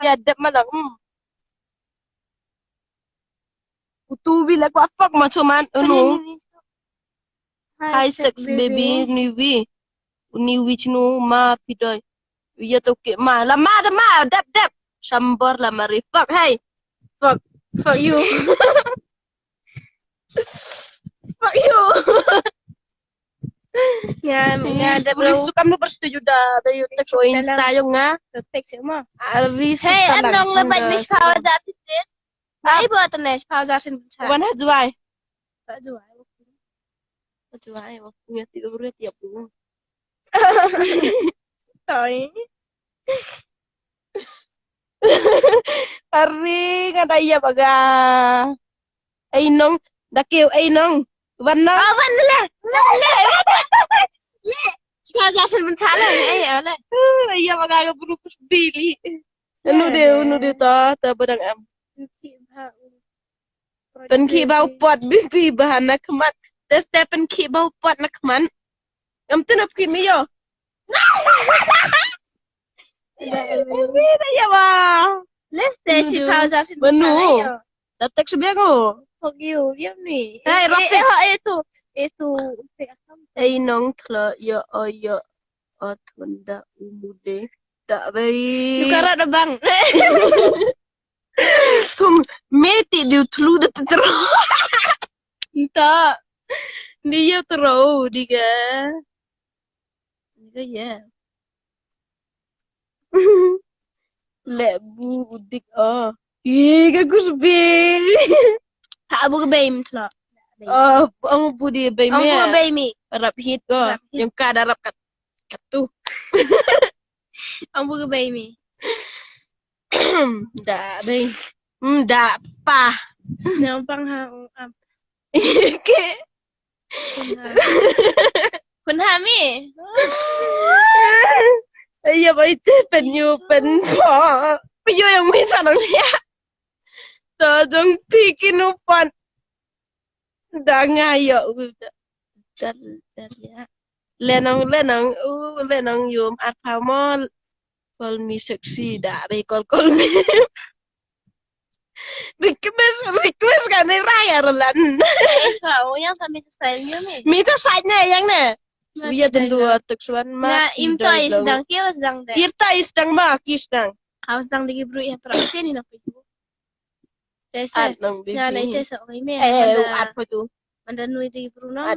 biadab malah. Utuwi lah ko afak macuman High sex baby niwi. Niwi chnu ma pidoy. Iya to ke ma la ma da ma dap. Sambor la mari fuck hey. Fuck you. Fuck you. Nga ada bro. Risu kamu bersetuju dah. Tayo teko Insta yung nga. Teks mo. Risu Hey, ka lang. anong labay mish power dapat din? Ay buat nesh power dapat din. Wana juai. Juai. Juai. Punya tiga buru tiap bulan. Toy. Aring ada iya baga. Ainong dakiw ainong. Wanong. Oh, wanle. Power dapat din tala ay ala. Iya baga ga buru kus bili. Anu de ta badang am. Pen ki bau pot bibi bahan nak mat. Tes pen ki bau pot nak man. Am tunap ki mi yo. Mira ya ba. Let's stay si power dapat din Benu. tala. Datek sebiago. Fuck you, diam ni. Hey, Rafi. Itu. Ainong tla ya aya atunda umude. Tak baik. Lukara ada bang. Tum meti di tlu de terus. Tak. Dia terus diga. Diga ya. Lebu udik ah. Iga kusbi. Tak abu ke bayi mutla. Oh, ang budi bay Ang me. buka bayi mi. Rap hit ko. Rap hit. Yung kada rap katu. Ang buka bayi mi. Da bay. Da pa. Nampang ha. Ke. Kunha mi. Iya ba ite penyu pen po. Penyu yang minsan ang liya. So, jong pikin upan. Da ngayo. Ya. Lenong yum at pamol. Call me sexy da bay call me. Request ka ni Raya Roland. Sao yang sampai style niyo mi. Mito side na yang na. Iya tentu teksuan ma. Na imto ay sedang kio sedang deh. Irta isdang ma kisdang. Ako sedang lagi bro ya perhatian ni nak itu. Desa. At nang Ya bibi. lain desa okay mi. At pa tu. Mandan nuwi lagi bro na.